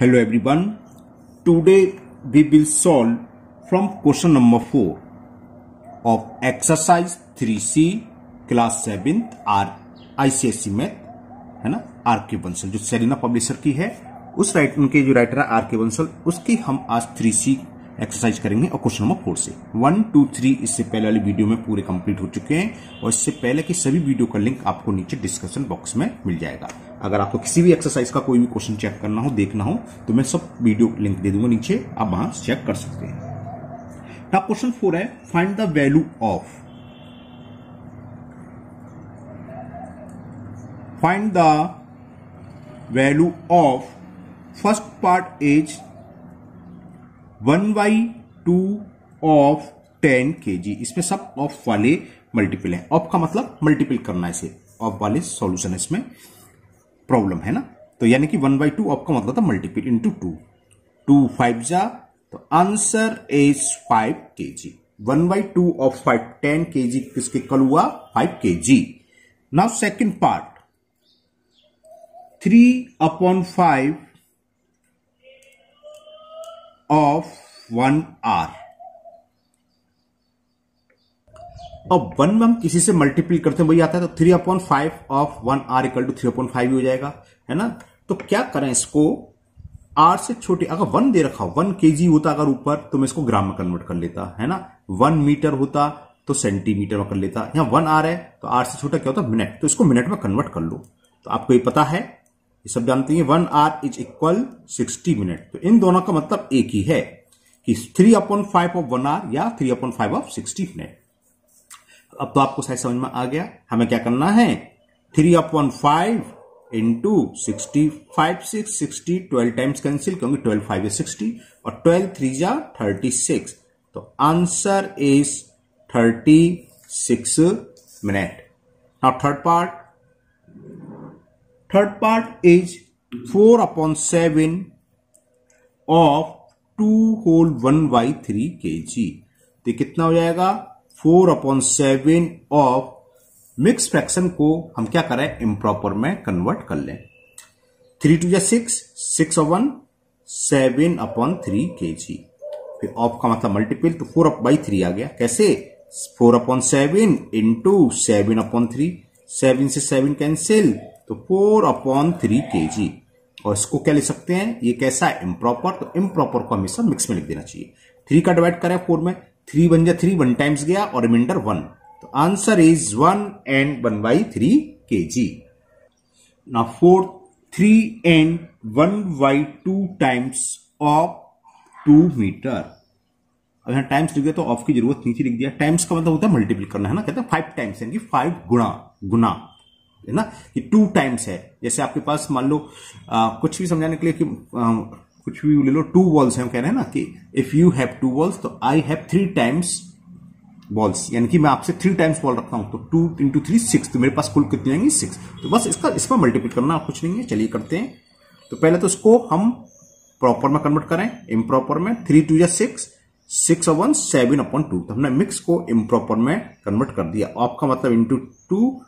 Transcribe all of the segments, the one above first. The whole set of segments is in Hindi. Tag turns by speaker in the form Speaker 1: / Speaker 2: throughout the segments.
Speaker 1: Hello everyone. Today we will solve from question number 4 of exercise 3C class 7th R ICSE math है ना, आर के बंसल जो सेलिना पब्लिशर की है, उस उनके जो राइटर है आर के बंसल, उसकी हम आज 3C एक्सरसाइज करेंगे और क्वेश्चन नंबर 4 से 1, 2, 3 इससे पहले वाली वीडियो में पूरे कंप्लीट हो चुके हैं और इससे पहले की सभी वीडियो का लिंक आपको नीचे डिस्क्रिप्शन बॉक्स में मिल जाएगा। अगर आपको किसी भी एक्सरसाइज का कोई भी क्वेश्चन चेक करना हो, देखना हो, तो मैं सब वीडियो लिंक दे दूंगा नीचे, आप वहां चेक कर सकते हैं। नाउ क्वेश्चन 4 है, find the value of first part is 1/2 of 10 kg। इसमें सब ऑफ वाले मल्टीपल है। ऑफ का मतलब मल्टीपल करना है, इसे ऑफ वाले सॉल्यूशन इसमें प्रॉब्लम है ना, तो यानी कि 1/2 ऑफ का मतलब था मल्टीपल इंटू 2 5 जा, तो answer is 5 kg। 1/2 of 10 kg किसके कल हुआ 5 kg। Now second part 3/5 of 1 hour। अब 1 में हम किसी से मल्टीपल करते हैं वही आता है, तो 3/5 ऑफ 1 hour इक्वल टू 3/5 ही हो जाएगा, है ना। तो क्या करें, इसको r से छोटे, अगर 1 दे रखा हो 1 kg होता अगर ऊपर, तो मैं इसको ग्राम में कन्वर्ट कर लेता, है ना। 1 मीटर होता तो सेंटीमीटर में कर लेता। यहां 1 hour है तो r से छोटा क्या होता मिनट, तो इसको मिनट में कन्वर्ट कर लो। तो आपको ये पता है, ये सब जानते हैं, 1 hour इज इक्वल 60 मिनट। तो इन दोनों का मतलब एक ही है कि 3/5 ऑफ 1 hour या 3/5 ऑफ 60 मिनट। अब तो आपको शायद समझ में आ गया, हमें क्या करना है, 3/5 इंटू 60, 5 6 60, 12 टाइम्स कैंसिल, क्योंकि 12 5 is 60 और 12 3 जा 36, तो answer is 36 minute. Now third part is 4/7 of 2 whole 1/3 kg। तो कितना हो जाएगा, 4/7 ऑफ मिक्स फ्रैक्शन को हम क्या करें, इम्प्रॉपर में कन्वर्ट कर लें। 3 2 6, 6/1 7/3 kg। फिर ऑफ का मतलब मल्टीपल, तो 4/3 आ गया। कैसे, 4/7 इंटू 7/3, 7 से 7 कैंसिल, तो 4/3 kg। और इसको क्या लिख सकते हैं, ये कैसा है, इम्प्रॉपर, तो इम्प्रॉपर को हमेशा मिक्स में लिख देना चाहिए। 3 का डिवाइड करें 4 में, 3 बन जा 3, 1 टाइम्स गया और रिमाइंडर 1, तो answer is 1 and 1/3 kg। Now 4 3 and 1/2 times of 2 meter. अब यहां टाइम्स लिख दिया तो ऑफ की जरूरत नीचे लिख दिया। टाइम्स का मतलब होता है मल्टीपल करना, है ना, कहते हैं 5 टाइम्स, यानी कि 5 गुना है ना, कि 2 टाइम्स है। जैसे आपके पास मान लो कुछ भी समझाने के लिए कि कुछ भी ले लो, 2 बॉल्स हैं, हम कह रहे हैं ना कि इफ यू हैव 2 बॉल्स तो आई हैव 3 टाइम्स बॉल्स, यानी कि मैं आपसे 3 टाइम्स बॉल रखता हूं, तो 2 इंटू 3 6, तो मेरे पास कुल कितनी आएंगी 6। तो बस इसमें मल्टीपल करना कुछ नहीं है। चलिए करते हैं। तो पहले तो इसको हम प्रॉपर में कन्वर्ट करें, इम्प्रॉपर में। 3 2 6, 6/1 7/2, तो हमने मिक्स को इम्प्रॉपर में कन्वर्ट कर दिया। ऑफ का मतलब इंटू 2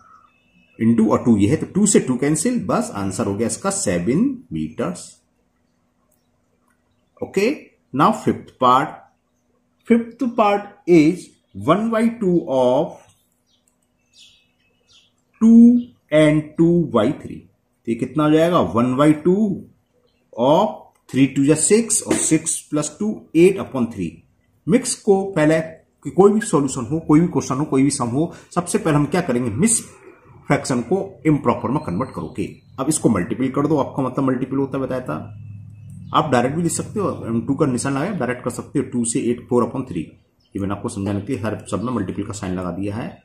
Speaker 1: इंटू और 2 ये है, तो 2 से 2 कैंसिल, बस आंसर हो गया इसका 7 meters. Okay, now fifth part is 1/2 of 2 and 2/3। तो ये कितना हो जाएगा, 1/2 ऑफ 3 2 6 और 6 + 2 8/3। मिक्स को पहले, कोई भी सॉल्यूशन हो, कोई भी क्वेश्चन हो, कोई भी सम हो, सबसे पहले हम क्या करेंगे, मिक्स फ्रैक्शन को इम्प्रॉपर में कन्वर्ट करोगे। अब इसको मल्टीपल कर दो, आपका मतलब मल्टीपल होता है, बताया था। आप डायरेक्ट भी लिख सकते हो, 2 का निशान लगाया, डायरेक्ट कर सकते हो। 2 से 8 4/3, ये मैंने आपको समझाने के लिए हर सब में मल्टीपल का साइन लगा दिया है।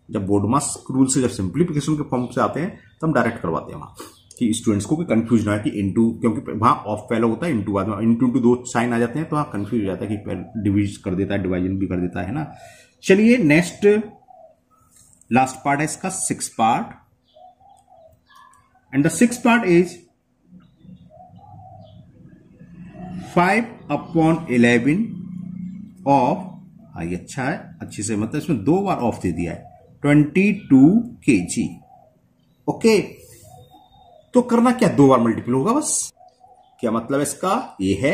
Speaker 1: जब बोर्ड मास रूल से, जब सिंप्लीफिकेशन के फॉर्म से आते हैं, तो हम डायरेक्ट करवाते हैं वहां, कि स्टूडेंट्स को कंफ्यूज ना है कि इंटू, क्योंकि वहां ऑफ पहले होता है, इंटू बाद में, इंटू 2 साइन आ जाते हैं, तो वहां कंफ्यूज हो जाता है कि डिविज कर देता है, डिवाइजन भी कर देता है ना। चलिए नेक्स्ट लास्ट पार्ट है इसका 6th part, and the 6th part is 5/11 of, ये अच्छा है, अच्छे से, मतलब इसमें 2 बार ऑफ दे दिया है, 22 kg। ओके, तो करना क्या, 2 बार मल्टीपल होगा बस। क्या मतलब इसका? ये है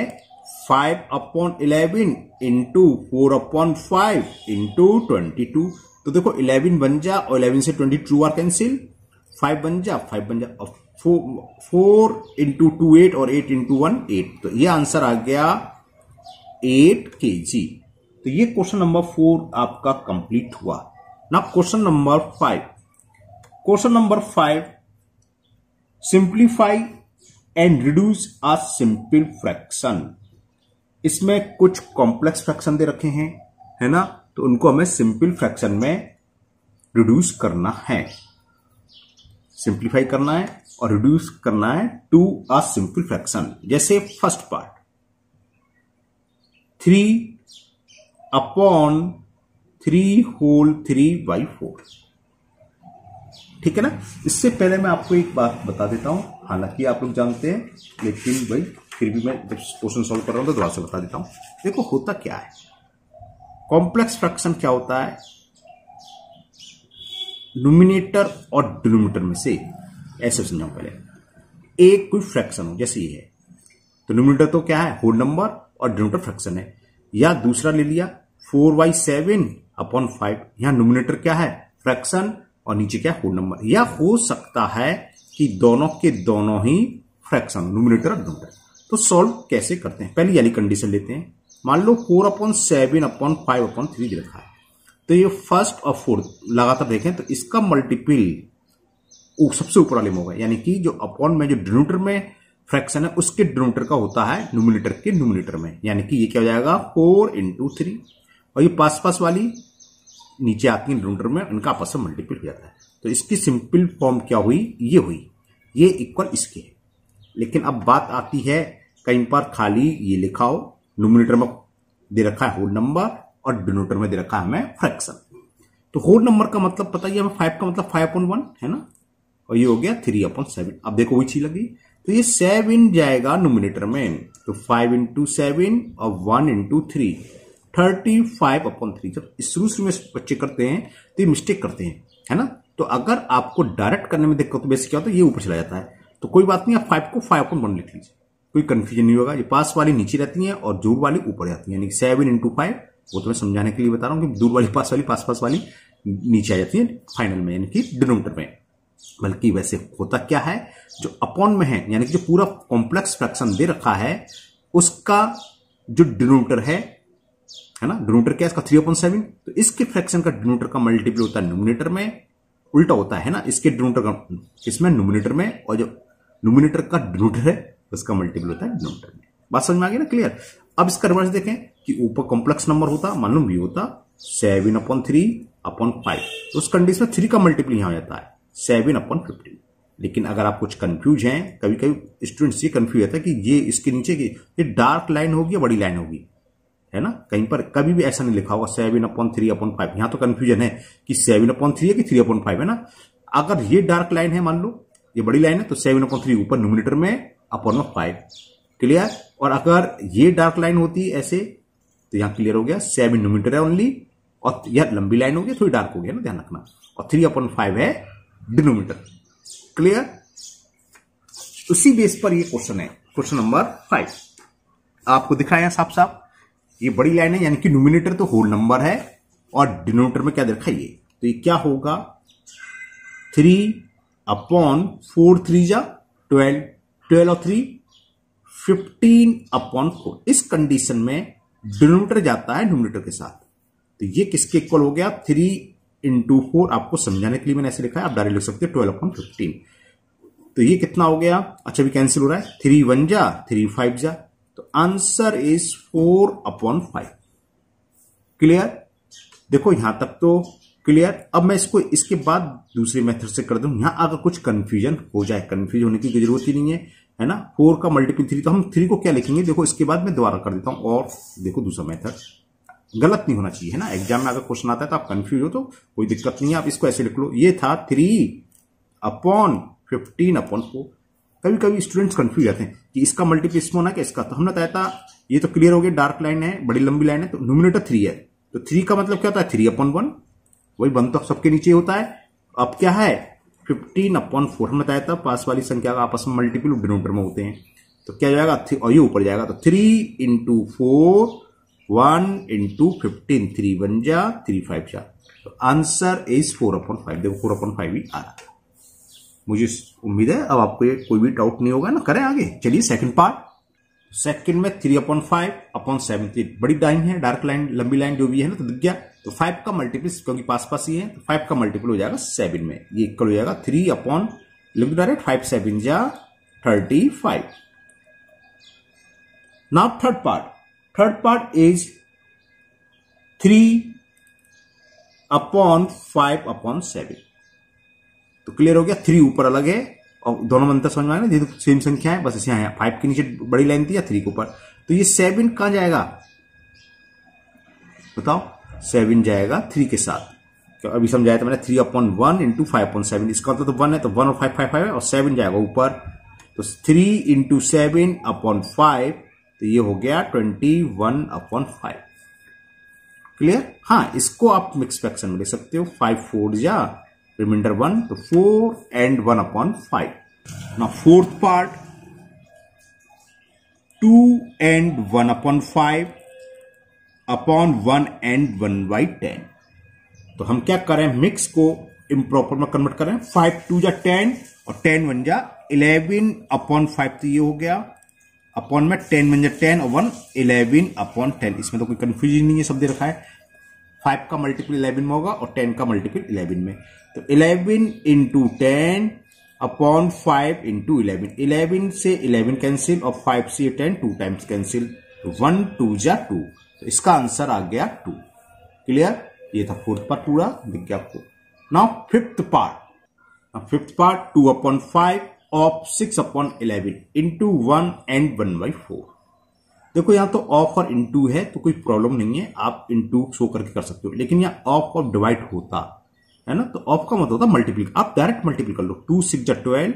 Speaker 1: 5/11 इंटू 4/5 इंटू 22। तो देखो 11 बन जा और 11 से 22 आर कैंसिल, 5 बन जा 5 बन जा, 4 इंटू 2 8 और 8 इंटू 1 8। तो ये आंसर आ गया 8 kg। तो ये क्वेश्चन नंबर 4 आपका कंप्लीट हुआ ना। Question number 5, question number 5, simplify and reduce a simple fraction. इसमें कुछ कॉम्प्लेक्स फ्रैक्शन दे रखे हैं, है ना, तो उनको हमें सिंपल फ्रैक्शन में रिड्यूस करना है, सिंप्लीफाई करना है और रिड्यूस करना है टू अ सिंपल फ्रैक्शन। जैसे फर्स्ट पार्ट 3/3/4, ठीक है ना। इससे पहले मैं आपको एक बात बता देता हूं, हालांकि आप लोग जानते हैं, लेकिन भाई फिर भी मैं जब क्वेश्चन सॉल्व कर रहा हूं तो दोबारा से बता देता हूं। देखो होता क्या है, कॉम्प्लेक्स फ्रैक्शन क्या होता है, न्यूमिनेटर और डिनोमिनेटर में से, ऐसे समझाऊं पहले, एक कोई फ्रैक्शन हो, जैसे ये है, तो न्यूमिनेटर तो क्या है, होल नंबर, और डिनोमिनेटर फ्रैक्शन है। या दूसरा ले लिया 4/7/5, यहां न्यूमिनेटर क्या है, फ्रैक्शन, और नीचे क्या, होल नंबर। या हो सकता है कि दोनों के दोनों ही फ्रैक्शन, न्यूमिनेटर और डिनोमिनेटर। तो सॉल्व कैसे करते हैं, पहले वाली कंडीशन लेते हैं। मान लो 4/7/5/3 दे रखा है, तो ये फर्स्ट और फोर्थ लगातार देखें तो इसका मल्टीपल सबसे ऊपर वाले में होगा, यानी कि जो अपॉन में जो डिनोमिनेटर में फ्रैक्शन है उसके डिनोमिनेटर का होता है न्यूमिनेटर के न्यूमिनेटर में, यानी कि ये क्या हो जाएगा 4 × 3, और ये पास पास वाली नीचे आती है डिनोमिनेटर में, इनका आपस में मल्टीपल हो जाता है। तो इसकी सिंपल फॉर्म क्या हुई, ये हुई, ये इक्वल इसके है। लेकिन अब बात आती है, कहीं पर खाली ये लिखा हो, न्यूमिनेटर में दे रखा है होल नंबर और डिनोमिनेटर में दे रखा है हमें फ्रैक्शन। तो होल नंबर का मतलब पता ही हमें, 5 का मतलब 5/1 है ना, और ये हो गया 3/7। अब देखो वही चीज लगी, तो ये 7 जाएगा न्यूमिनेटर में, तो 5 × 7 और 1 × 3, 35/3। जब शुरू में बच्चे करते हैं तो ये मिस्टेक करते हैं, है ना। तो अगर आपको डायरेक्ट करने में दिक्कत, तो बेसिक क्या होता है, ये ऊपर चला जाता है, तो कोई बात नहीं, आप 5 को 5/1 लिख लीजिए, कोई कंफ्यूजन नहीं होगा। ये पास वाली नीचे रहती है और दूर वाली ऊपर जाती है, यानी 7 × 5, वो तो मैं समझाने के लिए बता रहा हूं कि दूर वाली पास वाली नीचे आ जाती है फाइनल में, यानी कि डिनोमिनेटर में। बल्कि वैसे होता क्या है, जो अपॉन में है, यानी कि जो पूरा कॉम्प्लेक्स फ्रैक्शन दे रखा है, उसका जो डिनोमिनेटर है ना, डिनोमिनेटर क्या है इसका 3/7, तो इसके फ्रैक्शन का डिनोमिनेटर का मल्टीपल होता है न्यूमिनेटर में, उल्टा होता है ना, इसके डिनोमिनेटर का इसमें न्यूमिनेटर में, और जो न्यूमिनेटर का डिनोमिनेटर है उसका मल्टीपल होता है डिनोमिनेटर में। बात समझ में आ गई ना, क्लियर। अब इसका रिवर्स देखें कि ऊपर कॉम्प्लेक्स नंबर होता, मान लो भी होता 7/3/5, तो उस कंडीशन में 3 का मल्टीपल यहां हो जाता है 7/15। लेकिन अगर आप कुछ कंफ्यूज हैं, कभी कभी स्टूडेंट्स ये कंफ्यूज होता है कि ये इसके नीचे की ये डार्क लाइन होगी या बड़ी लाइन होगी, है ना। कहीं पर कभी भी ऐसा नहीं लिखा होगा 7/3/5, यहां तो कंफ्यूजन है कि 7/3 है कि 3/5 है ना। अगर ये डार्क लाइन है, मान लो ये बड़ी लाइन है, तो 7/3 ऊपर न्यूमिनेटर में, अपॉन में 5, क्लियर। और अगर ये डार्क लाइन होती है ऐसे, तो यहां क्लियर हो गया 7 न्यूमिनेटर है ओनली, और यह लंबी लाइन हो गई, थोड़ी डार्क हो गया ना, ध्यान रखना, और 3/5 है डिनोमिनेटर, क्लियर। उसी बेस पर ये क्वेश्चन है, क्वेश्चन नंबर 5 आपको दिखाया साफ साफ, ये बड़ी लाइन है, यानी कि न्यूमिनेटर तो होल नंबर है, और डिनोमिनेटर में क्या देखा ये, तो ये क्या होगा 3/4, 3 जा 12, 12 और 3 15/4। इस कंडीशन में डिनोमिनेटर जाता है न्यूमिनेटर के साथ, तो ये किसके इक्वल हो गया 3 × 4, आपको समझाने के लिए मैंने ऐसे लिखा है, आप डायरेक्ट लिख सकते हैं 12/15। तो ये कितना हो गया, अच्छा भी कैंसिल हो रहा है, 3 1 जा 3 5 जा, तो आंसर इज 4/5, क्लियर। देखो यहां तक तो क्लियर। अब मैं इसको इसके बाद दूसरे मेथड से कर दूं, यहां अगर कुछ कंफ्यूजन हो जाए, कंफ्यूज होने की जरूरत ही नहीं है ना। 4 का मल्टीपल 3, तो हम 3 को क्या लिखेंगे, देखो इसके बाद मैं दोबारा कर देता हूं, और देखो दूसरा मेथड गलत नहीं होना चाहिए, है ना। एग्जाम में अगर क्वेश्चन आता है तो आप कंफ्यूज हो तो कोई दिक्कत नहीं है, आप इसको ऐसे लिख लो, ये था 3/15/4। कभी कभी स्टूडेंट्स कंफ्यूज जाते हैं कि इसका मल्टीपल इसमें होना क्या इसका, तो हमने बताया था ये तो क्लियर हो गया, डार्क लाइन है, बड़ी लंबी लाइन है, तो न्यूमिनेटर 3 है, तो 3 का मतलब क्या होता है 3/1, वही 1 तो सबके नीचे होता है। अब क्या है 15/4, हमने बताया था पास वाली संख्या का आपस में मल्टीपल डिनोमिनेटर में होते हैं, तो क्या जाएगा, और ये ऊपर जाएगा, तो 3 इंटू 4 1 इंटू 15, 3 1 जा 3 5 जा, तो आंसर इज 4/5। देखो 4/5 ही आ रहा है। मुझे उम्मीद है अब आपको कोई भी डाउट नहीं होगा ना। करें आगे, चलिए सेकंड पार्ट। सेकंड में 3/5/7, बड़ी लाइन है, डार्क लाइन, लंबी लाइन जो भी है ना, तो दिख गया। तो 5 का मल्टीपल, क्योंकि पास पास ही है, तो 5 का मल्टीपल हो जाएगा 7 में, ये इक्वल हो जाएगा 3 लिख डायरेक्ट 5 7 जा 35। Now third part is 3/5/7। तो क्लियर हो गया, 3 ऊपर अलग है और दोनों में अंतर समझ में आया ना, ये तो सेम संख्या है, बस इसे यहाँ 5 के नीचे बड़ी लाइन थी या 3 के ऊपर। तो ये 7 कहां जाएगा बताओ, 7 जाएगा 3 के साथ। तो अभी समझाया था मैंने, 3/1 इंटू 5/7, इसका मतलब तो 1 है, तो 1 और 5 5 5 है, और 7 जाएगा ऊपर, तो 3 इंटू 7/5, तो ये हो गया 21/5। क्लियर। हाँ, इसको आप मिक्स फ्रैक्शन में ले सकते हो, 5 4 जा रिमाइंडर 1, तो 4 and 1/5। Now fourth part 2 and 1/5/1 and 1/10। तो हम क्या करें, मिक्स को इम्प्रॉपर में कन्वर्ट करें, 5 2 जा 10 और 10 1 जा 11/5, तो ये हो गया अपॉन में 10 1 जा 10 और 1 11/10। इसमें तो कोई कंफ्यूजन नहीं है, सब दे रखा है। 5 का मल्टीपल 11 में होगा और 10 का मल्टीपल 11 में, तो 11 इंटू 10/5 इंटू 11, 11 से 11 कैंसिल और 5 से 10 2 टाइम्स कैंसिल, तो 1 2 जा 2, तो इसका आंसर आ गया 2। क्लियर। ये था फोर्थ पार्ट, पूरा दिख गया आपको। Now fifth part 2/5/6/11 into 1 and 1/4। देखो यहां तो ऑफ और इनटू है, तो कोई प्रॉब्लम नहीं है, आप इनटू शो करके कर सकते हो, लेकिन यहां ऑफ और डिवाइड होता है ना, तो ऑफ का मतलब होता मल्टीप्ली, आप डायरेक्ट मल्टीप्ली कर लो, 2 6 जा 12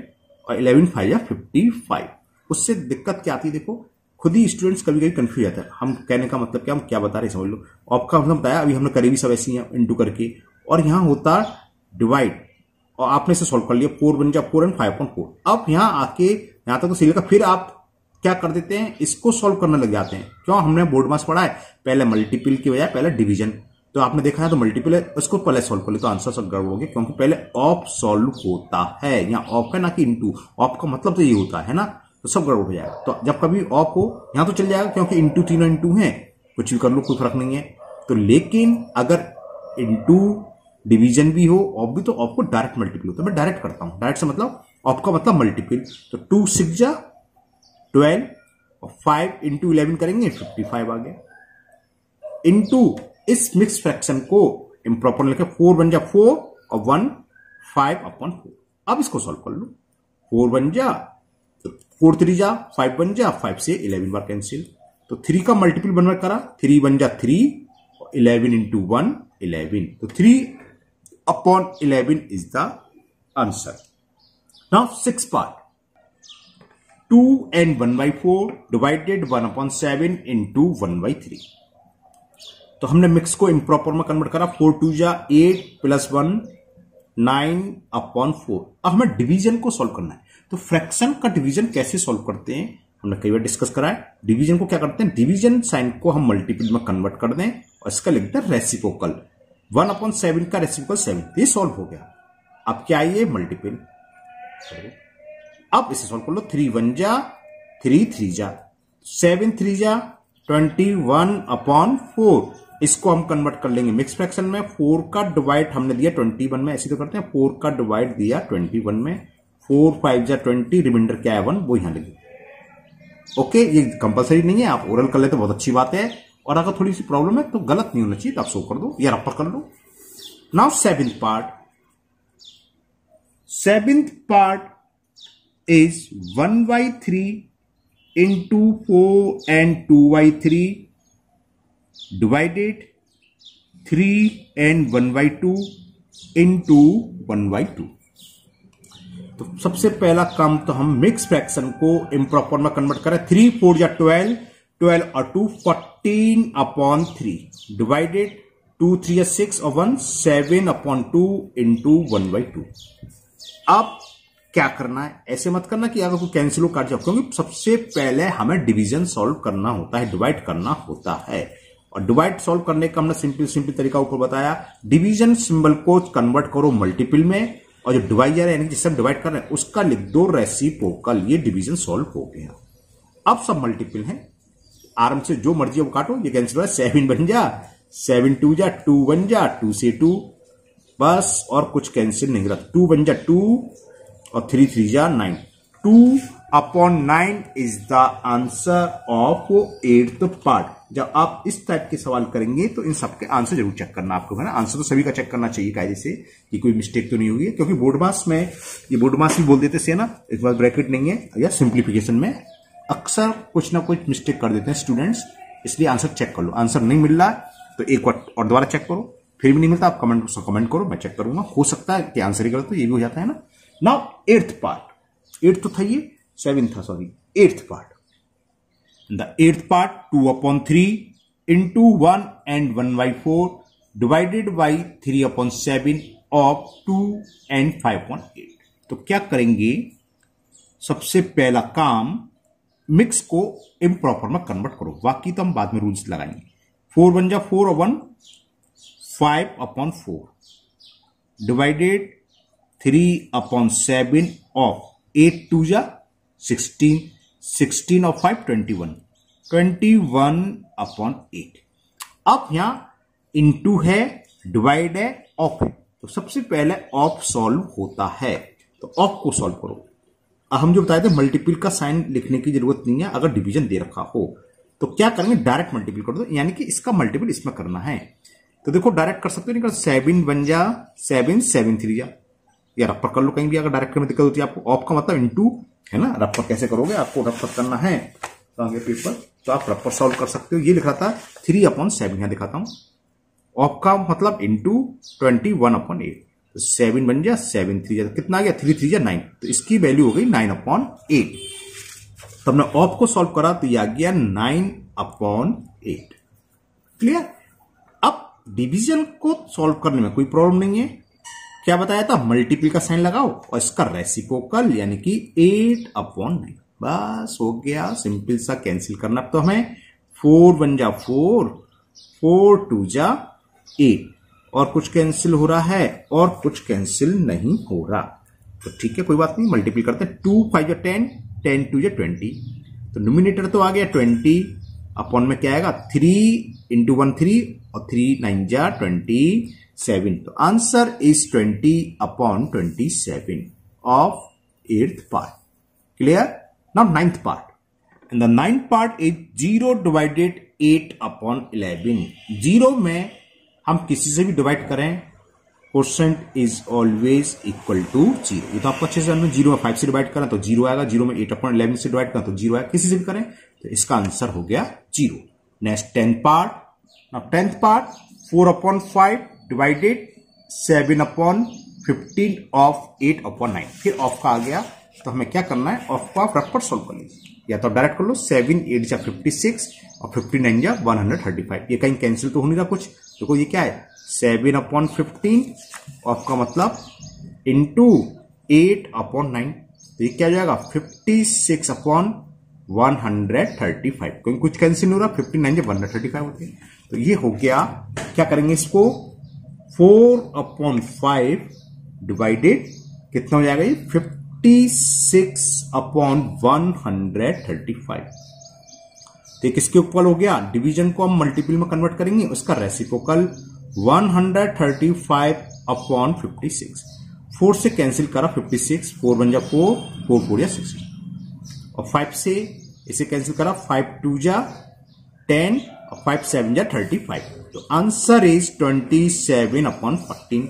Speaker 1: और 11 5 जा 55। उससे दिक्कत क्या आती है, देखो खुद ही स्टूडेंट्स कभी कभी कंफ्यूज जाता है, हम कहने का मतलब क्या, हम क्या बता रहे हैं समझ लो। ऑफ का मतलब बताया, अभी हमने करी भी सब ऐसी हैं इनटू करके, और यहां होता डिवाइड, और आपने इसे सॉल्व कर लिया, 4 1 जा 4 and 5/4। अब यहां आके यहां तक तो सही लगा, फिर आप क्या कर देते हैं, इसको सॉल्व करने लग जाते हैं। क्यों, हमने बोर्ड मास पढ़ा है, पहले मल्टीपल की बजाय पहले डिवीजन, तो आपने देखा है तो मल्टीपल है, उसको पहले सॉल्व कर ले, तो आंसर सब गड़बड़ हो गया, क्योंकि पहले ऑफ सॉल्व होता है, यहाँ ऑफ है ना कि इनटू, ऑफ का मतलब तो ये होता है ना, तो सब गड़बड़ हो जाएगा। तो जब कभी ऑफ हो यहां तो चल जाएगा, क्योंकि इंटू 3 और इंटू है, कुछ भी कर लो कोई फर्क नहीं है। तो लेकिन अगर इंटू डिवीजन भी हो, ऑफ भी, तो ऑफ को डायरेक्ट मल्टीपल होता है, मैं डायरेक्ट करता हूं, डायरेक्ट से मतलब ऑफ का मतलब मल्टीपल, तो 2 6 जा 12 और 5 इंटू 11 करेंगे 55 आ गया, इंटू इस मिक्स फ्रैक्शन को इम्प्रॉपर लेके 4 1 जा 4 और 1 5/4। अब इसको सॉल्व कर लो, 4 1 जा 4 3 जा 5 1 जा 5 से 11 बार कैंसिल, तो 3 का मल्टीपल बनवा करा, 3 1 जा 3 और 11 इंटू 1 11, तो 3/11 is the answer. Now sixth part 2 and 1/4 divided 1/7 into 1/3। तो हमने मिक्स को इम्प्रॉपर में कन्वर्ट करा, 4 2 जा 8 + 1 9/4। अब हमें डिवीजन को सॉल्व करना है, तो फ्रैक्शन का डिवीजन कैसे सॉल्व करते हैं हमने कई बार डिस्कस करा है। डिवीजन को क्या करते हैं, डिवीजन साइन को हम मल्टीपल में कन्वर्ट कर दें और इसका लिखते हैं रेसिप्रोकल, 1/7 का रेसिप्रोकल 7, ये सॉल्व हो गया। अब क्या आइए मल्टीपल, अब इसे सॉल्व कर लो, 3 1 जा 3 3 जा 7 3 जा 21/4, इसको हम कन्वर्ट कर लेंगे मिक्स फ्रैक्शन में। 4 का डिवाइड हमने दिया 21 में, ऐसे तो करते हैं, 4 का डिवाइड दिया 21 में, 4 5 जा 20, रिमाइंडर क्या है 1, वो यहां लिख। ओके, ये कंपलसरी नहीं है, आप ओरल कर ले तो बहुत अच्छी बात है, और अगर थोड़ी सी प्रॉब्लम है तो गलत नहीं होना चाहिए, तो आप सो कर दो या रफर कर लो। Now seventh part is 1/3 into 4 and 2/3 divided 3 and 1/2 into 1/2। तो सबसे पहला काम तो हम मिक्स फ्रैक्शन को इम्प्रॉपर में कन्वर्ट करें, 3 4 जा 12 12 और 2 14/3 डिवाइडेड 2 3 6 और 1 7/2 into 1/2। अब क्या करना है, ऐसे मत करना कि अगर कोई कैंसिल हो काट जाओ, क्योंकि सबसे पहले हमें डिवीजन सॉल्व करना होता है, डिवाइड करना होता है। और डिवाइड सॉल्व करने का हमने सिंपल तरीका ऊपर बताया। डिवीजन सिंबल को कन्वर्ट करो मल्टीपल में, और जो डिवाइजर है यानी जिससे हम डिवाइड कर रहे हैं उसका लिख दो रेसिप्रोकल। ये डिवीजन सॉल्व हो गया। अब सब मल्टीपल है, आराम से जो मर्जी वो काटो, ये कैंसिल हुआ 7 बन जा, 7 2 जा 2 बन जा, 2 से 2 बस, और कुछ कैंसिल नहीं रहा। 2 बन जा 2 और 3 3 जा 9। 2/9 is the answer of 8th part. जब आप इस टाइप के सवाल करेंगे तो इन सबके आंसर जरूर चेक करना आपको, है ना। आंसर तो सभी का चेक करना चाहिए कायदे से कि कोई मिस्टेक तो नहीं होगी, क्योंकि बोर्ड मास में ये बोर्ड मास भी बोल देते से ना, इस बार ब्रैकेट नहीं है, या सिंप्लीफिकेशन में अक्सर कुछ ना कुछ मिस्टेक कर देते हैं स्टूडेंट्स, इसलिए आंसर चेक कर लो। आंसर नहीं मिल रहा तो एक बार और दोबारा चेक करो, फिर भी नहीं मिलता आप कमेंट करो, मैं चेक करूंगा, हो सकता है कि आंसर ही गलत तो ये भी हो जाता है ना। नाउ 8th पार्ट, 8th तो था ये, 7th था sorry, 8th part. The 8th part 2/3 into 1 and 1/4 divided by 3/7 of 2 and 5/8। तो क्या करेंगे, सबसे पहला काम मिक्स को इम्प्रॉपर में कन्वर्ट करो, बाकी तो हम बाद में रूल्स लगाएंगे। 4 बन जा 4 और 1 5/4 डिवाइडेड 3/7 ऑफ 8 2 जा 16, 16 और 5 21, 21/8। अब यहां इनटू है, डिवाइड है, ऑफ है, तो सबसे पहले ऑफ सॉल्व होता है, तो ऑफ को सॉल्व करो। हम जो बताए थे मल्टीपल का साइन लिखने की जरूरत नहीं है अगर डिवीजन दे रखा हो, तो क्या करेंगे, डायरेक्ट मल्टीपल कर दो, यानी कि इसका मल्टीपल इसमें करना है। तो देखो डायरेक्ट कर सकते हो, नहीं कर 7 बन जा 7 7 3 जा, या रफ्पर कर लो कहीं भी अगर डायरेक्ट करने में दिक्कत होती है आपको। ऑफ का मतलब इनटू है ना, रफ्पर कैसे करोगे, आपको रफ्पर करना है तो आगे पेपर, तो आप रफ्पर सॉल्व कर सकते हो। ये लिख रहा था 3/7, यहां दिखाता हूं, ऑफ का मतलब इनटू 21/8, तो 7 बन जा 7 3 जा, कितना आ गया 3 3 जा 9, तो इसकी वैल्यू हो गई 9/8। तो हमने ऑफ को सॉल्व करा तो ये आ गया 9/8। क्लियर। अब डिवीजन को सॉल्व करने में कोई प्रॉब्लम नहीं है, क्या बताया था, मल्टीपल का साइन लगाओ और इसका रेसिप्रोकल यानी कि 8/9, बस हो गया। सिंपल सा कैंसिल करना तो हमें, 4 बन जा 4, 4 2 जा 8, और कुछ कैंसिल हो रहा है और कुछ कैंसिल नहीं हो रहा, तो ठीक है कोई बात नहीं, मल्टीपल करते हैं। 2 5 जा 10, 10 2 जा 20, तो न्यूमिनेटर तो आ गया 20, अपॉन में क्या आएगा 3 × 1 3 और 3 9 जा 27, तो answer is 20/27 of 8th part. Clear. Now 9th part, and the 9th part is 0 divided 8/11। 0 में हम किसी से भी डिवाइड करें, percent is always equal to 0। ये तो आपको अच्छे से जानना, 0 में 5 से डिवाइड करें तो 0 आएगा, 0 में 8/11 से डिवाइड करें तो 0 आएगा, किसी से भी करें तो इसका आंसर हो गया 0। Next 10th part, now 10th part 4/5 divided 7/15 of 8/9, फिर ऑफ का आ गया, तो हमें क्या करना है, ऑफ का रफ्पर सॉल्व कर लीजिए, या तो डायरेक्ट कर लो, 7 8 जा 56 और 59 जा 135, ये कहीं कैंसिल तो हो नहीं रहा कुछ, देखो ये क्या है 7/15, ऑफ का मतलब इंटू 8/9, तो ये क्या हो जाएगा 56/135, क्योंकि कुछ कैंसिल नहीं हो रहा, 59 जा 135 होते हैं, तो ये हो गया। क्या करेंगे इसको, 4/5 डिवाइडेड कितना हो जाएगा, ये 56/135, तो किसके इक्वल हो गया, डिवीजन को हम मल्टीपल में कन्वर्ट करेंगे, उसका रेसिप्रोकल 135/56, 4 से कैंसिल करा 56, 4 बन जा 4, 4 4 जा 60, और 5 से इसे कैंसिल करा, 5 2 जा 10 और 5 7 जा 35, तो आंसर इज 27/14।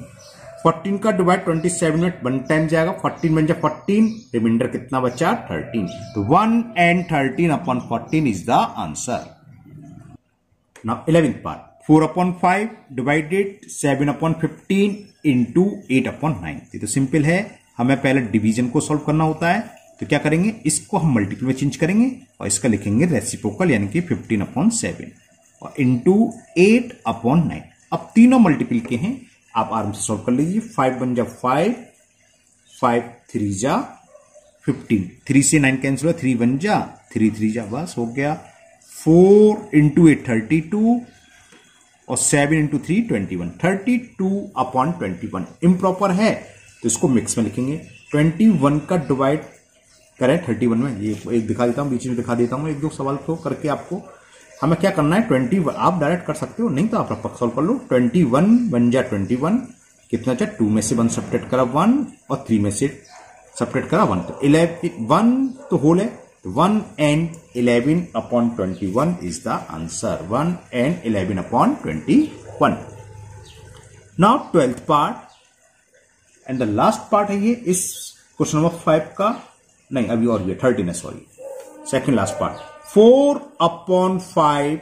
Speaker 1: 14 का डिवाइड 27 में 1 टाइम जाएगा, 14 बन जा 14, रिमाइंडर कितना बचा 13, तो 1 and 13/14 is the answer. Now 11th part, 4/5 divided 7/15 into 8/9, ये तो सिंपल है, हमें पहले डिवीजन को सॉल्व करना होता है, तो क्या करेंगे, इसको हम मल्टीपल में चेंज करेंगे और इसका लिखेंगे रेसिप्रोकल यानी कि 15/7 और इंटू 8/9। अब तीनों मल्टीपल के हैं, आप आराम से सॉल्व कर लीजिए। 5 बन जा 5, 5 3 जा 15, 3 से 9 कैंसिल हुआ, 3 1 जा 3 3 जा, बस हो गया। 4 इंटू 8 32 और 7 इंटू 3 21, 32/21 इम्प्रॉपर है तो इसको मिक्स में लिखेंगे। 21 का डिवाइड करें 31 में, ये एक दिखा देता हूं, बीच में दिखा देता हूं एक दो सवाल को करके आपको। हमें क्या करना है 21, आप डायरेक्ट कर सकते हो, नहीं तो आप रफ सॉल्व कर लो। 21 1 जा 21, कितना जा 2 में से 1 सब्ट्रैक्ट करा 1 और 3 में से सब्ट्रैक्ट करा 1, तो 1 तो होल है, 1 and 11/21 is the answer, 1 and 11/21. Now 12th part and the last part है ये इस क्वेश्चन नंबर 5 का, नहीं अभी और ये 13 है, sorry, second last part. 4/5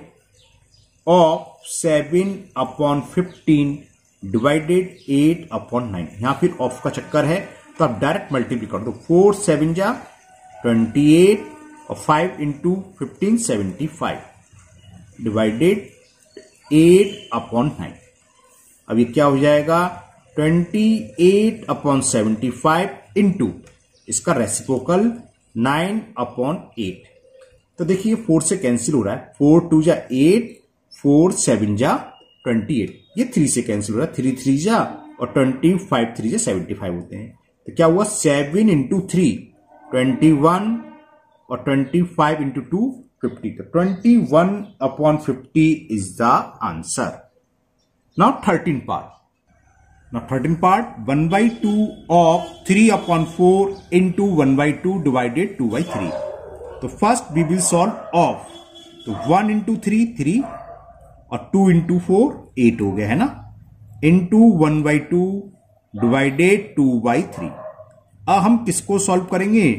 Speaker 1: of 7/15 divided 8/9, यहां फिर ऑफ का चक्कर है तो आप डायरेक्ट मल्टीप्लाई कर दो। 4 7 जा 28 और 5 इंटू 15 75 डिवाइडेड 8/9। अब ये क्या हो जाएगा 28/75 इंटू इसका रेसिप्रोकल 9/8। तो देखिए 4 से कैंसिल हो रहा है, 4 2 जा 8, 4 7 जा 28, ये 3 से कैंसिल हो रहा है, 3 3 जा और 25 3 जा 75 होते हैं। तो क्या हुआ 7 इंटू 3 21 और 25 इंटू 2 50, तो 21/50 is the answer. Now 13 part. Now 13 part 1/2 of 3/4 into 1/2 divided 2/3. तो first we will solve of, तो 1 इंटू 3 3 और 2 इंटू 4 8 हो गया है ना, इंटू 1/2 डिवाइडेड 2/3। अब हम किसको सॉल्व करेंगे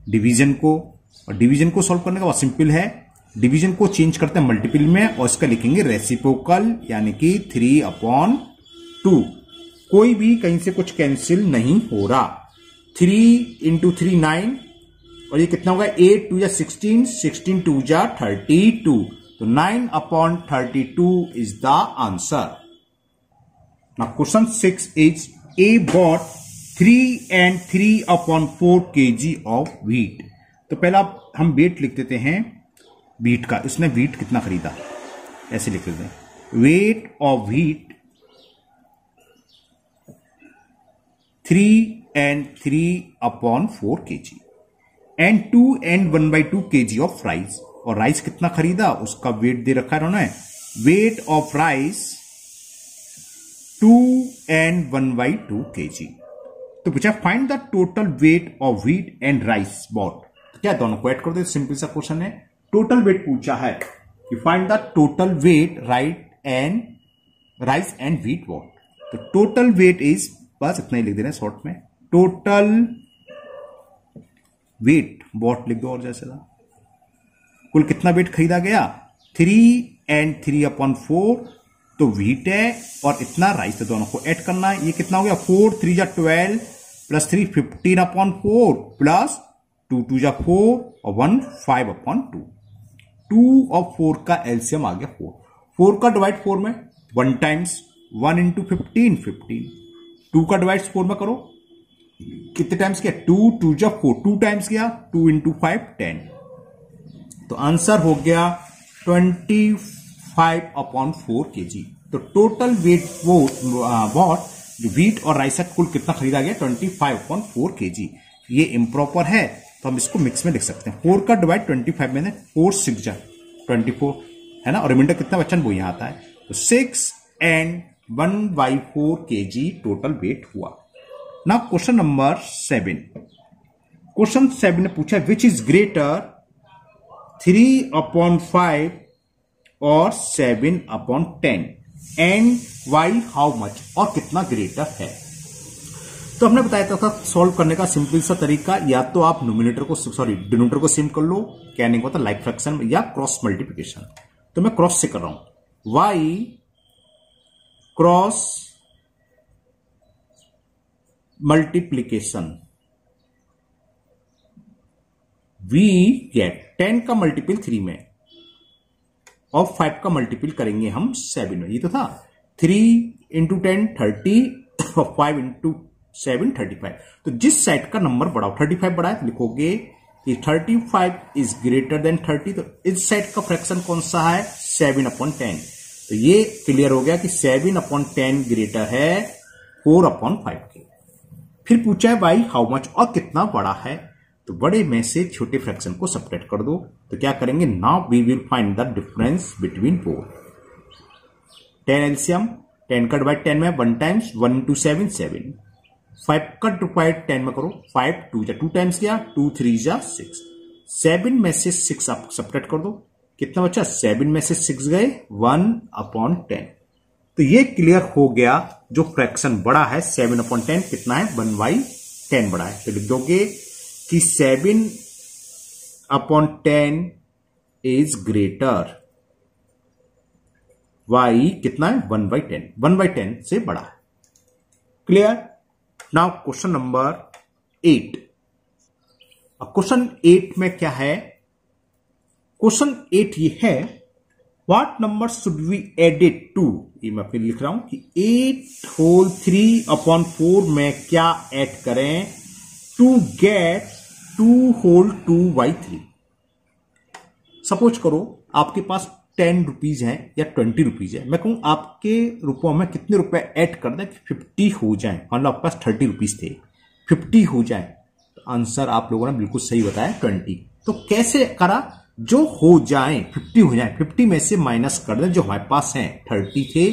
Speaker 1: डिवीजन को, और डिवीजन को सॉल्व करने का बहुत सिंपल है, डिवीजन को चेंज करते हैं मल्टीपल में और इसका लिखेंगे रेसिप्रोकल, यानी कि 3/2। कोई भी कहीं से कुछ कैंसिल नहीं हो रहा। 3 इंटू 3 9 और ये कितना होगा 8 2 जा 16, 16 2 जा 32, तो 9/32 is the answer. Now question 6 is a bought 3 and 3/4 kg of wheat. तो पहला हम वेट लिख देते हैं व्हीट का, इसने व्हीट कितना खरीदा ऐसे लिख देते हैं, weight of wheat 3 and 3/4 kg and 2 and 1/2 kg of rice. और राइस कितना खरीदा उसका वेट दे रखा है उन्होंने, weight of rice 2 and 1/2 kg। तो पूछा find the total weight of wheat and rice bought. तो क्या दोनों को ऐड कर दे, सिंपल सा क्वेश्चन है, टोटल वेट पूछा है कि find the total weight rice and wheat bot. तो टोटल वेट इज, बस इतना ही लिख दे रहे हैं शॉर्ट में, टोटल वेट बॉट लिख दो और जैसे था, कुल कितना वेट खरीदा गया 3 and 3/4, तो व्हीट है और इतना राइस है, दोनों को ऐड करना है। ये कितना हो गया 4 3 जा 12 प्लस 3 15/4 प्लस 2 2 जा 4 और 1 5/2। 2 और 4 का एलसीएम आ गया 4। 4 का डिवाइड 4 में 1 टाइम्स 1 इंटू 15 15, 2 का डिवाइड 4 में करो, कितने टाइम्स किया 2 2 जा 4, 2 टाइम्स किया 2 इंटू 5 10, तो आंसर हो गया 25/4 kg। तो टोटल वेट बॉट जो व्हीट और राइस कुल कितना खरीदा गया 25/4 kg। ये इम्प्रॉपर है तो हम इसको मिक्स में लिख सकते हैं। 4 का डिवाइड 25 में 4 6 जा 24 है ना, और रिमाइंडर कितना बच्चन वो यहां आता है, तो 6 and 1/4 kg टोटल वेट हुआ। ना क्वेश्चन नंबर 7। क्वेश्चन 7 ने पूछा विच इज ग्रेटर 3/5 और 7/10 एंड वाई हाउ मच, और कितना ग्रेटर है। तो हमने बताया था सॉल्व करने का सिंपल सा तरीका, या तो आप डिनोमिनेटर को सेम कर लो, कहने को लाइक फ्रैक्शन या क्रॉस मल्टीप्लिकेशन। तो मैं क्रॉस से कर रहा हूं, y cross multiplication, we get 10 का मल्टीपल 3 में और 5 का मल्टीपल करेंगे हम 7 में। ये तो था 3 इंटू 10 30 और 5 इंटू 735। तो जिस साइड का नंबर बड़ा हो, 35 बड़ा है तो लिखोगे कि 35 इज ग्रेटर देन 30। तो इस साइड का फ्रैक्शन कौन सा है? 7/10। तो ये क्लियर हो गया कि 7/10 ग्रेटर है 4/5 के। फिर पूछा है बाई हाउ मच, और कितना बड़ा है। तो बड़े में से छोटे फ्रैक्शन को सब्ट्रैक्ट कर दो। तो क्या करेंगे? Now we will find the difference between both. 10 LCM, 10 cut by 10 में 1 टाइम्स, 1 into 7 7। 5 कट बाय 10 में करो, 5 2 जा 2 टाइम्स गया, 2 3 जा 6। 7 में से 6 आप सब्ट्रैक्ट कर दो, कितना बचा? 7 में से 6 गए 1/10। तो ये क्लियर हो गया, जो फ्रैक्शन बड़ा है 7/10 कितना है? 1/10 बड़ा है। तो लिख दोगे कि 7/10 इज ग्रेटर, y कितना है? 1/10, 1/10 से बड़ा है। क्लियर? Now question number 8। अब क्वेश्चन 8 में क्या है? क्वेश्चन 8 ये है, what number should we added to, ये मैं फिर लिख रहा हूं कि 8 होल 3/4 में क्या ऐड करें टू गेट 2 होल 2/3। सपोज करो आपके पास 10 रुपीज है या 20 रुपीज है, मैं कहूं आपके रुपयों में कितने रुपए ऐड कर दें कि 50 हो जाए। मान लो आपके पास 30 रुपीज थे, 50 हो जाए। तो आंसर आप लोगों ने बिल्कुल सही बताया, 20। तो कैसे करा? जो हो जाए 50 हो जाए, 50 में से माइनस कर दें जो हमारे पास है, 30 थे,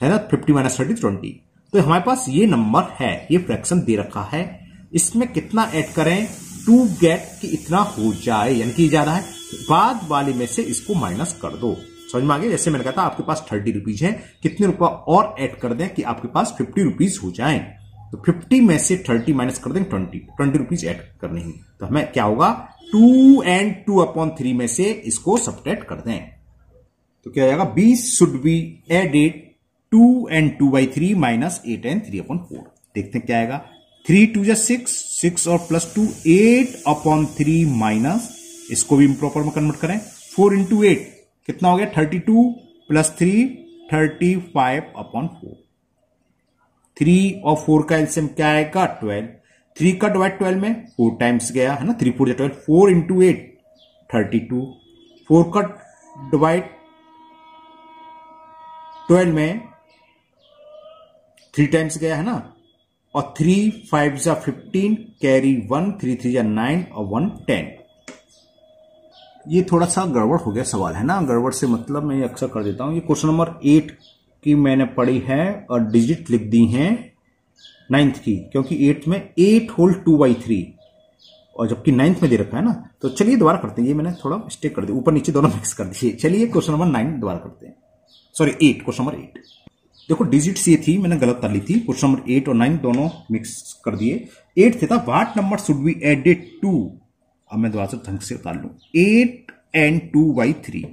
Speaker 1: है ना, 50 - 30 20। तो हमारे पास ये नंबर है, ये फ्रैक्शन दे रखा है, इसमें कितना ऐड करें टू गेट कि इतना हो जाए, यानी कि ज्यादा है, बाद वाले में से इसको माइनस कर दो। समझ में आ गया? जैसे मैंने कहा था आपके पास 30 रुपीज है, कितने रुपया और ऐड कर दें कि आपके पास 50 रुपीज हो जाए। तो 50 में से 30 माइनस कर दें 20 रुपीज ऐड करने ही। तो हमें क्या होगा? 2 and 2/3 में से इसको सब्ट्रैक्ट कर दें। तो क्या आएगा? 20 should be added 2 and 2/3 minus 8 and 3/4। देखते हैं क्या आएगा। 3 2 6, 6 और प्लस 2 8/3 माइनस, इसको भी इम्प्रॉपर में कन्वर्ट करें, 4 into 8 कितना हो गया? 32 प्लस 3 35/4। 3 और 4 का एलसीएम क्या आएगा? 12। 3 का डिवाइड 12 में 4 टाइम्स गया है ना, 3 4 12, 4 into 8 32। 4 का डिवाइड 12 में 3 टाइम्स गया है ना, और 3 5 जा 15, कैरी 1, 3 3 जा 9 और 1 10। ये थोड़ा सा गड़बड़ हो गया सवाल, है ना। गड़बड़ से मतलब मैं अक्सर कर देता हूं। ये क्वेश्चन नंबर 8 की मैंने पढ़ी है और डिजिट लिख दी हैं 9th की, क्योंकि 8 में 8 होल 2/3 और जबकि 9th में दे रखा है ना। तो चलिए दोबारा करते हैं, ये मैंने थोड़ा मिस्टेक कर दी, ऊपर नीचे दोनों मिक्स कर दिए। चलिए क्वेश्चन नंबर 9 दोबारा करते हैं, सॉरी 8, क्वेश्चन नंबर 8। देखो डिजिट्स ये थी, मैंने गलत कर ली थी। क्वेश्चन नंबर 8 और 9 दोनों मिक्स कर दिए। 8 था what number should be added to, अब मैं दोबारा से ढंग से उतार लूं, 8 and 2/3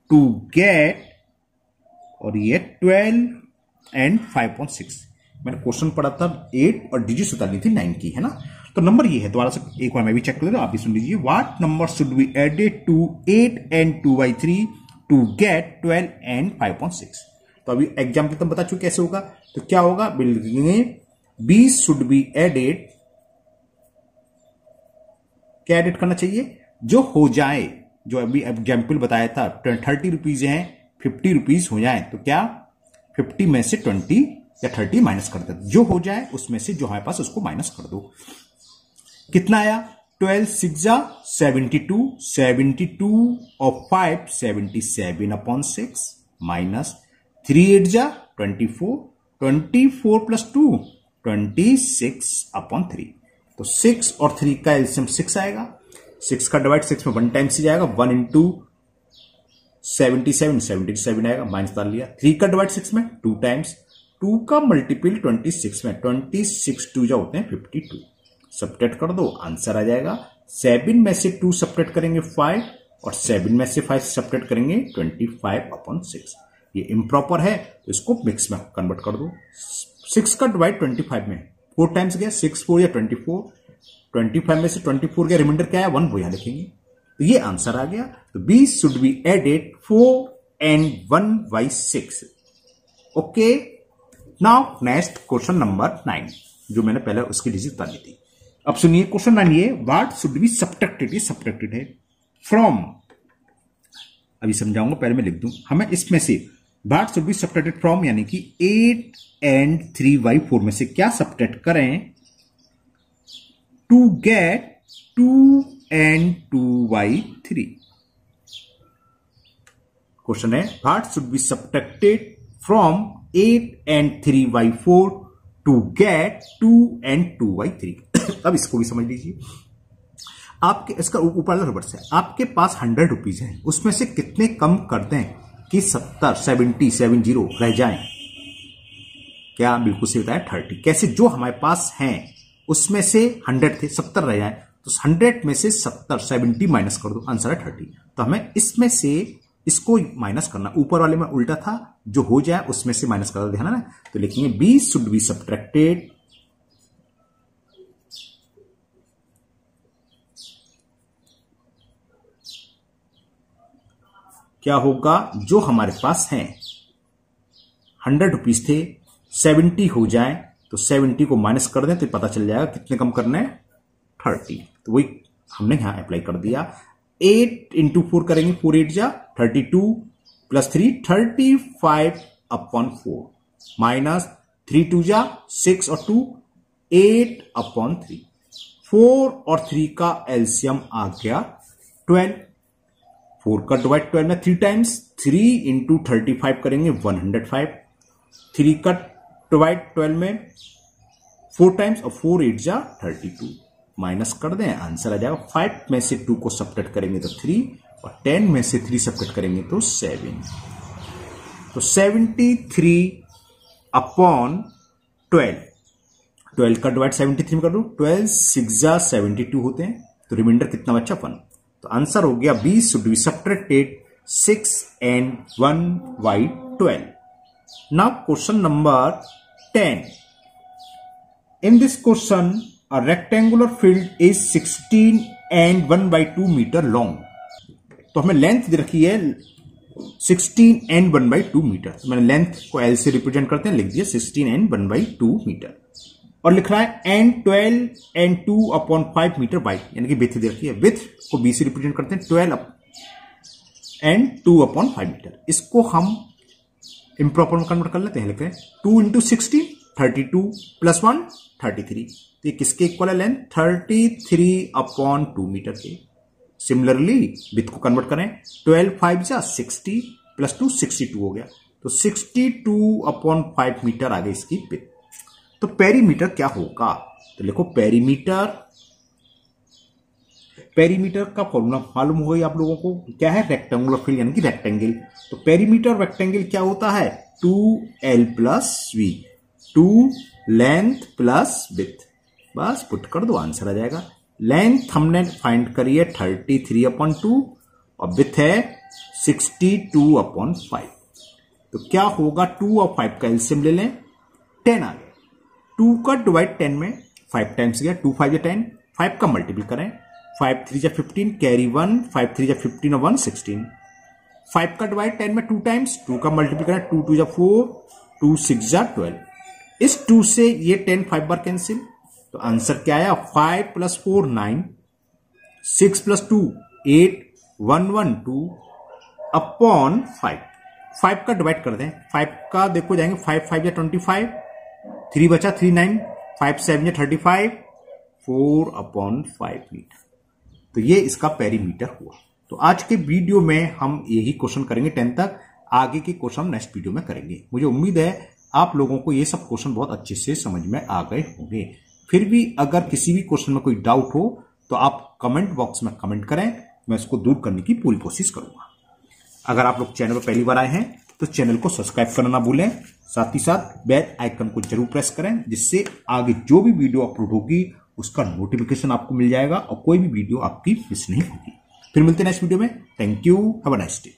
Speaker 1: टू गेट, और ये 12 and 5/6। मैंने क्वेश्चन पढ़ा था 8 और डिजिट उतारनी थी 9 की, है ना। तो नंबर ये है, दोबारा से एक बार मैं भी चेक कर देता हूं, आप भी सुन लीजिए। What number should be added to 8 and 2/3 to get 12 and 5/6। तो अभी एग्जाम्पल तो बता चुके कैसे होगा। तो क्या होगा? बिल्कुल 20 शुड बी एडेड, क्या एडिट करना चाहिए? जो हो जाए, जो अभी एग्जाम्पल बताया था, 30 रुपीज है, 50 रुपीज हो जाए, तो क्या 50 में से 20 या 30 माइनस कर दो, जो हो जाए उसमें से जो हमारे पास उसको माइनस कर दो। कितना आया? 12 6 जा 72, 72 और 5 77/6 माइनस 3 8 जा 24, 24 प्लस 2 26/3। तो 6 और 3 का एलसीएम 6 आएगा। 6 का डिवाइड 6 में 1 टाइम से जाएगा, 1 into 77 77 आएगा, माइनस डाल लिया। 3 का डिवाइड 6 में 2 टाइम्स, 2 का मल्टीपल 26 में, 26 2 जो होते हैं 52। सब्ट्रैक्ट कर दो, आंसर आ जाएगा। 7 में से 2 सब्ट्रैक्ट करेंगे 5, और 7 में से 5 सब्ट्रैक्ट करेंगे 25/6। ये इम्प्रॉपर है, तो इसको मिक्स में कन्वर्ट कर दो। 6 का डिवाइड 25 में 4 टाइम्स गया, 6 4 या 24, 25 में से 24 का रिमाइंडर क्या है? 1, वो यहां लिखेंगे। तो ये आंसर आ गया। तो 20 should be added 4 and 1/6। Okay, now next question number 9, जो मैंने पहले उसकी डिजिट बता दी थी। अब सुनिए क्वेश्चन 9 ये, व्हाट शुड बी सब्ट्रैक्टेड, ये सब्ट्रैक्टेड है फ्रॉम, अभी समझाऊंगा, पहले मैं लिख दूं। हमें इसमें से what should be subtracted from यानी कि 8 and 3/4 में से क्या सब्ट्रैक्ट करें टू गेट 2 and 2/3। क्वेश्चन है what should be subtracted from 8 and 3/4 to get 2 and 2/3। अब इसको भी समझ लीजिए, आपके इसका ऊपर वाला रिवर्स है, आपके पास 100 रुपीज है, उसमें से कितने कम कर दें कि 70 रह जाएं? क्या बिल्कुल सही बताया, 30। कैसे? जो हमारे पास हैं उसमें से 100 थे, 70 रह जाएं, तो 100 में से 70 माइनस कर दो, आंसर है 30। तो हमें इसमें से इसको माइनस करना, ऊपर वाले में उल्टा था, जो हो जाए उसमें से माइनस कर दो, ध्यान है ना। तो लिखेंगे बी शुड बी सब्ट्रैक्टेड क्या होगा, जो हमारे पास हैं 100 रुपीज थे, 70 हो जाए तो 70 को माइनस कर दें तो पता चल जाएगा कितने कम करने हैं, 30। तो वही हमने यहां अप्लाई कर दिया। 8 into 4 करेंगे, 4 8 जा 32 प्लस 3 35/4 माइनस 3 2 जा 6 और 2 8/3। 4 और 3 का एलसीएम आ गया 12। 4 का डिवाइड 12 में 3 टाइम्स, 3 into 35 करेंगे 105। 3 का डिवाइड 12 में 4 टाइम्स और 4 8 जा 32, माइनस कर दें, आंसर आ जाएगा 5 में से 2 को सब्ट्रैक्ट करेंगे तो 3 और 10 में से 3 सब्ट्रैक्ट करेंगे तो 7। तो 73/12, 12 का डिवाइड 73 में कर दो, 12 6 जा 72 होते हैं, तो रिमाइंडर कितना बचा 1। तो आंसर हो गया be should be subtracted 6 and 1/12। Now question number 10, in this question a rectangular field is 16 and 1/2 metre long. तो हमें लेंथ दे रखी है 16 and 1/2 मीटर, तो मैंने लेंथ को एल से रिप्रेजेंट करते हैं, लिख दिया 16 and 1/2 मीटर, और लिख रहा है and 12 and 2/5 मीटर वाइड, यानी कि विड्थ दे रखी है, विड्थ को बी से रिप्रेजेंट करते हैं 12 and 2/5 मीटर। इसको हम इम्प्रॉपर में कन्वर्ट कर लेते हैं, लिखते हैं 2 into 16 32 प्लस 1 33। तो ये किसके इक्वल है लेंथ, 33/2 मीटर के। सिमिलरली विड्थ को कन्वर्ट करें, 12 5 जा 60 प्लस 2 62 हो गया, तो 62/5 मीटर आ गई इसकी विड्थ। तो पेरीमीटर क्या होगा, तो लिखो पेरीमीटर का फॉर्मूला मालूम हो गई आप लोगों को, क्या है, रेक्टेंगुलर फील्ड यानी कि रेक्टेंगल। तो पेरीमीटर रेक्टेंगल क्या होता है, 2l plus v, 2 length plus width, बस पुट कर दो, आंसर आ जाएगा। लेंथ हमने फाइंड करी है 33/2 और विड्थ है 62/5। तो क्या होगा, 2 और 5 का एलसीएम ले लें, 10 आ गया। 2 का डिवाइड 10 में 5 टाइम्स गया, 2 5 10, 5 का मल्टीपल करें, 5 3 जा 15 कैरी 1, 5 3 जा 15 और 1 16। 5 का डिवाइड 10 में 2 टाइम्स, 2 का मल्टीपल करें, 2 2 जा 4, 2 6 जा 12। इस 2 से ये 10 5 बार कैंसिल, तो आंसर क्या आया, 5 + 4 9, 6 + 2 8, 1 1 2/5। 5 का डिवाइड कर दें, 5 का देखो जाएंगे, 5 5 जा 25, 3 बचा 3 9, 5 7 जा 35, 4/5 मीटर। तो ये इसका पेरीमीटर हुआ। तो आज के वीडियो में हम यही क्वेश्चन करेंगे 10 तक, आगे के क्वेश्चन हम नेक्स्ट वीडियो में करेंगे। मुझे उम्मीद है आप लोगों को ये सब क्वेश्चन बहुत अच्छे से समझ में आ गए होंगे। फिर भी अगर किसी भी क्वेश्चन में कोई डाउट हो तो आप कमेंट बॉक्स में कमेंट करें, मैं इसको दूर करने की पूरी कोशिश करूंगा। अगर आप लोग चैनल पर पहली बार आए हैं तो चैनल को सब्सक्राइब करना ना भूलें, साथ ही साथ बेल आइकन को जरूर प्रेस करें, जिससे आगे जो भी वीडियो अपलोड होगी उसका नोटिफिकेशन आपको मिल जाएगा और कोई भी वीडियो आपकी मिस नहीं होगी। फिर मिलते हैं नेक्स्ट वीडियो में। Thank you, have a nice day.